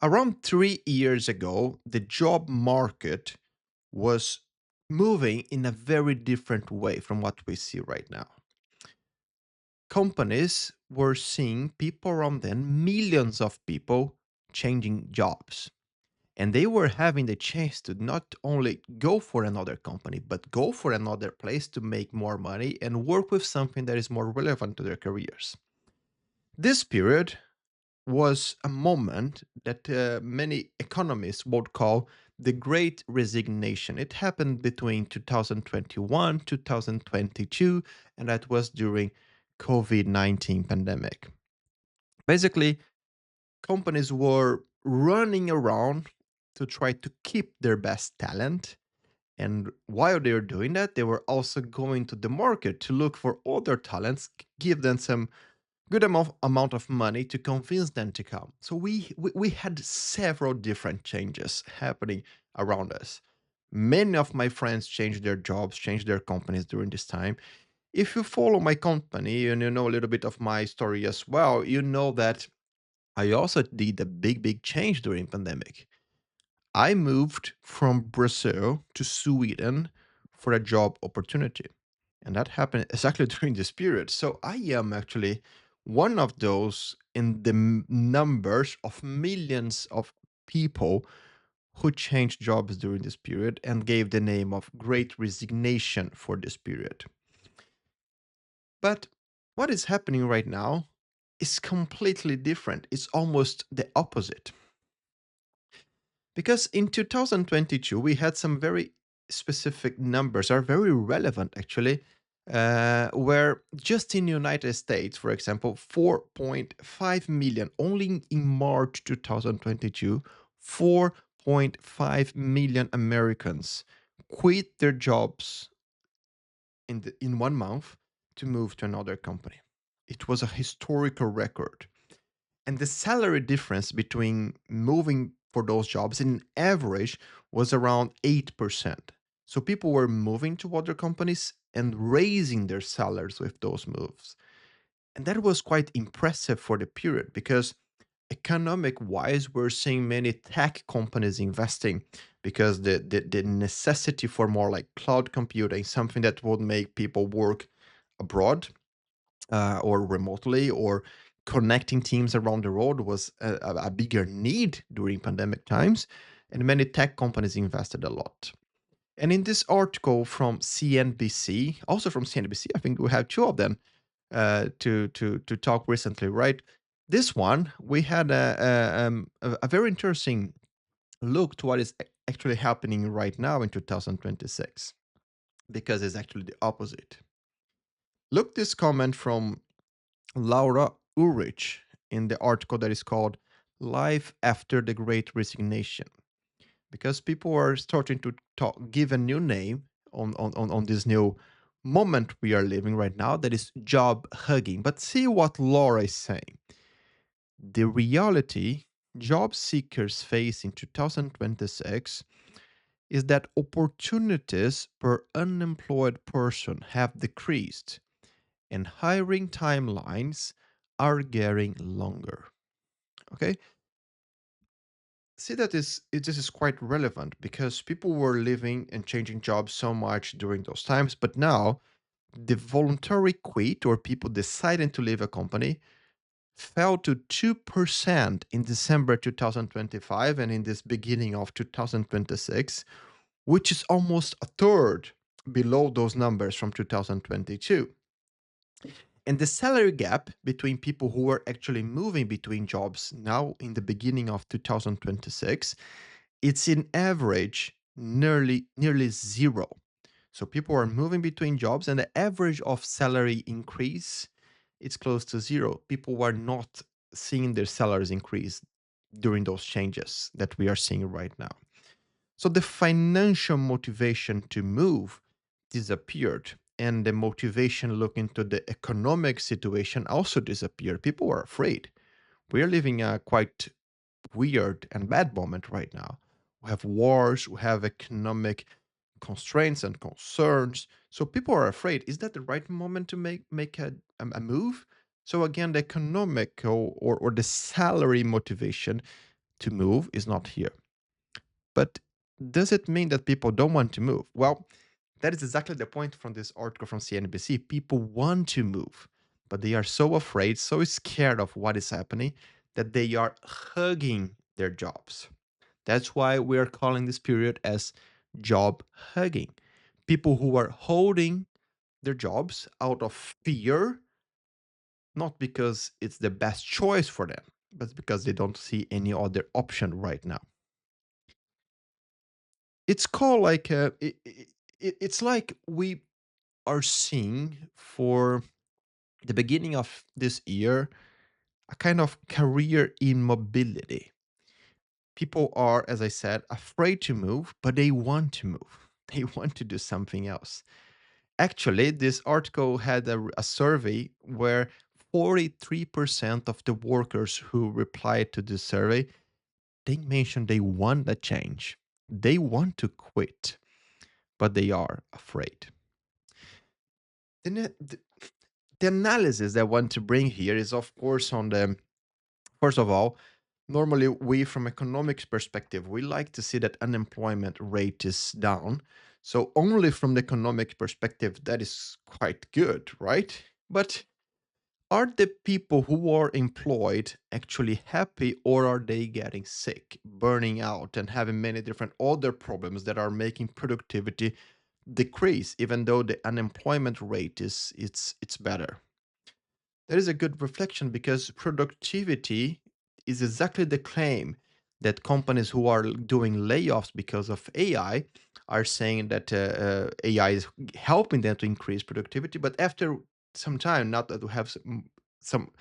Around 3 years ago, the job market was moving in a very different way from what we see right now. Companies were seeing people around them, millions of people changing jobs. And they were having the chance to not only go for another company, but go for another place to make more money and work with something that is more relevant to their careers. This period was a moment that many economists would call the Great Resignation. It happened between 2021 2022, and that was during COVID-19 pandemic. Basically, companies were running around to try to keep their best talent. And while they were doing that, they were also going to the market to look for other talents, give them some good amount of money to convince them to come. So we had several different changes happening around us. Many of my friends changed their jobs, changed their companies during this time. If you follow my company and you know a little bit of my story as well, you know that I also did a big change during pandemic. I moved from Brazil to Sweden for a job opportunity. And that happened exactly during this period. So I am actually one of those in the numbers of millions of people who changed jobs during this period and gave the name of Great Resignation for this period. But what is happening right now is completely different. It's almost the opposite. Because in 2022, we had some very specific numbers, are very relevant actually, where just in the United States, for example, 4.5 million, only in March 2022, 4.5 million Americans quit their jobs in 1 month to move to another company. It was a historical record. And the salary difference between moving for those jobs in average was around 8%. So people were moving to other companies and raising their salaries with those moves. And that was quite impressive for the period because economic wise, we're seeing many tech companies investing because the necessity for more like cloud computing, something that would make people work abroad or remotely or connecting teams around the world was a bigger need during pandemic times, and many tech companies invested a lot. And in this article from CNBC, also from CNBC, I think we have two of them to talk recently, right? This one we had a very interesting look to what is actually happening right now in 2026 because it's actually the opposite. Look this comment from Laura Ulrich in the article that is called Life After the Great Resignation. Because people are starting to give a new name on this new moment we are living right now that is job hugging. But see what Laura is saying. The reality job seekers face in 2026 is that opportunities per unemployed person have decreased and hiring timelines are getting longer. Okay. See that this is quite relevant because people were living and changing jobs so much during those times, but now the voluntary quit or people deciding to leave a company fell to 2% in December 2025 and in this beginning of 2026, which is almost a third below those numbers from 2022. And the salary gap between people who were actually moving between jobs now in the beginning of 2026, it's in average nearly zero. So people are moving between jobs and the average of salary increase it's close to zero. People were not seeing their salaries increase during those changes that we are seeing right now. So the financial motivation to move disappeared, and the motivation looking to the economic situation also disappeared. People were afraid. We are living a quite weird and bad moment right now. We have wars, we have economic constraints and concerns. So people are afraid. Is that the right moment to make a move? So again, the economic or the salary motivation to move is not here. But does it mean that people don't want to move? Well, that is exactly the point from this article from CNBC. People want to move, but they are so afraid, so scared of what is happening that they are hugging their jobs. That's why we are calling this period as job hugging. People who are holding their jobs out of fear, not because it's the best choice for them, but because they don't see any other option right now. It's called like it's like we are seeing for the beginning of this year a kind of career immobility. People are, as I said, afraid to move, but they want to move. They want to do something else. Actually, this article had a survey where 43% of the workers who replied to this survey, they mentioned they want a change. They want to quit, but they are afraid. The analysis that I want to bring here is, of course, on the first of all, normally we, from economics perspective, we like to see that unemployment rate is down. So only from the economic perspective, that is quite good, right? But are the people who are employed actually happy, or are they getting sick, burning out, and having many different other problems that are making productivity decrease, even though the unemployment rate is it's better? That is a good reflection because productivity is exactly the claim that companies who are doing layoffs because of AI are saying that AI is helping them to increase productivity. But after some time, not that we have some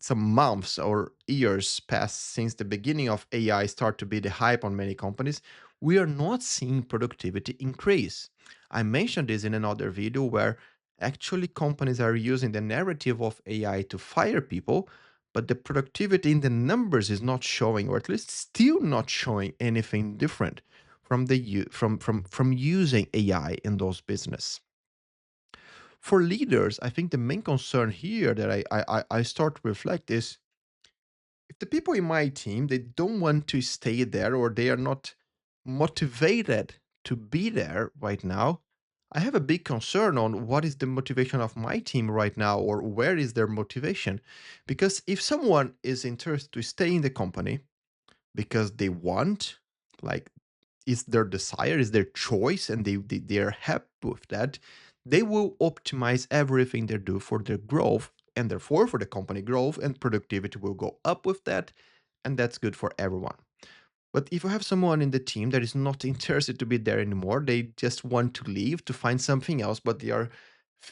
some months or years pass since the beginning of AI start to be the hype on many companies, we are not seeing productivity increase. I mentioned this in another video where actually companies are using the narrative of AI to fire people, but the productivity in the numbers is not showing, or at least still not showing anything different from from using AI in those business. For leaders, I think the main concern here that I start to reflect is if the people in my team they don't want to stay there or they are not motivated to be there right now, I have a big concern on what is the motivation of my team right now or where is their motivation. Because if someone is interested to stay in the company because they want, like, is their desire, is their choice, and they're happy with that, they will optimize everything they do for their growth and therefore for the company growth, and productivity will go up with that, and that's good for everyone. But if you have someone in the team that is not interested to be there anymore, they just want to leave to find something else, but they are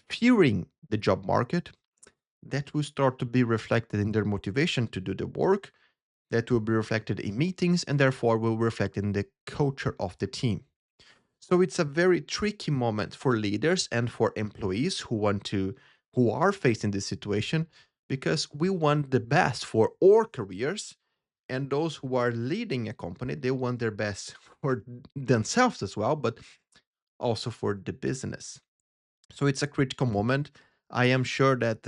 fearing the job market, that will start to be reflected in their motivation to do the work, that will be reflected in meetings, and therefore will reflect in the culture of the team. So it's a very tricky moment for leaders and for employees who are facing this situation, because we want the best for our careers, and those who are leading a company, they want their best for themselves as well, but also for the business. So it's a critical moment. I am sure that,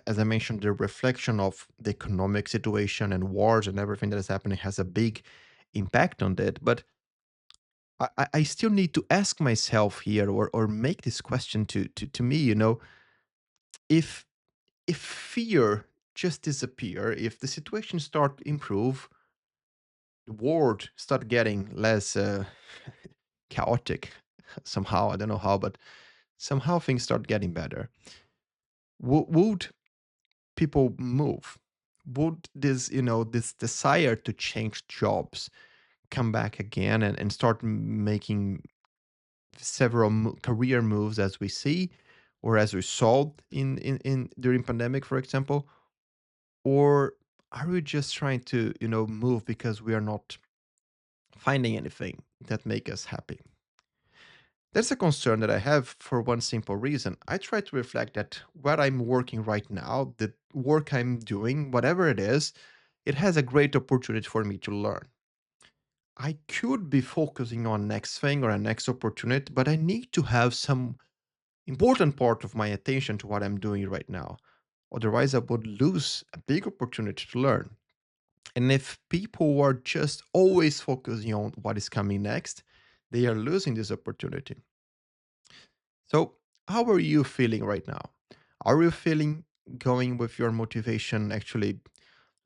as I mentioned, the reflection of the economic situation and wars and everything that is happening has a big impact on that. But I still need to ask myself here, or make this question to me, if fear just disappear, if the situation start improve, the world start getting less chaotic somehow, I don't know how, but somehow things start getting better. Would people move? Would this, this desire to change jobs come back again, and start making several career moves as we see, or as we saw in during pandemic, for example? Or are we just trying to, move because we are not finding anything that make us happy? That's a concern that I have for one simple reason. I try to reflect that what I'm working right now, the work I'm doing, whatever it is, it has a great opportunity for me to learn. I could be focusing on next thing or a next opportunity, but I need to have some important part of my attention to what I'm doing right now. Otherwise, I would lose a big opportunity to learn. And if people are just always focusing on what is coming next, they are losing this opportunity. So, how are you feeling right now? Are you feeling going with your motivation actually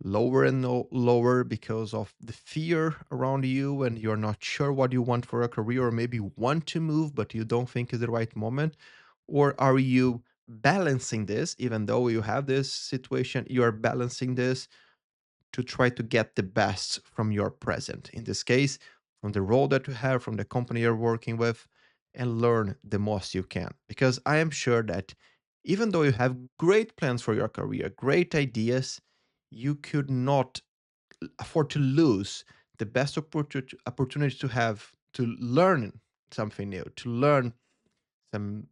lower and lower because of the fear around you and you're not sure what you want for a career, or maybe you want to move but you don't think is the right moment? Or are you balancing this, even though you have this situation, you are balancing this to try to get the best from your present, in this case from the role that you have, from the company you're working with, and learn the most you can? Because I am sure that even though you have great plans for your career, great ideas, you could not afford to lose the best opportunity to have to learn something new, to learn some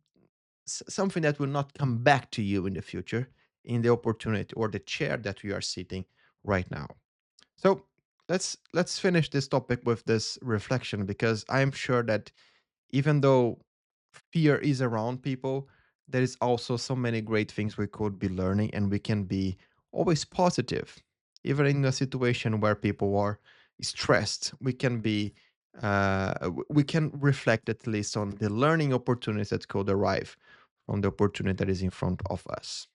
something that will not come back to you in the future, in the opportunity or the chair that we are sitting right now. So let's finish this topic with this reflection, because I am sure that even though fear is around people, there is also so many great things we could be learning, and we can be always positive. Even in a situation where people are stressed, we can be we can reflect at least on the learning opportunities that could arrive from the opportunity that is in front of us.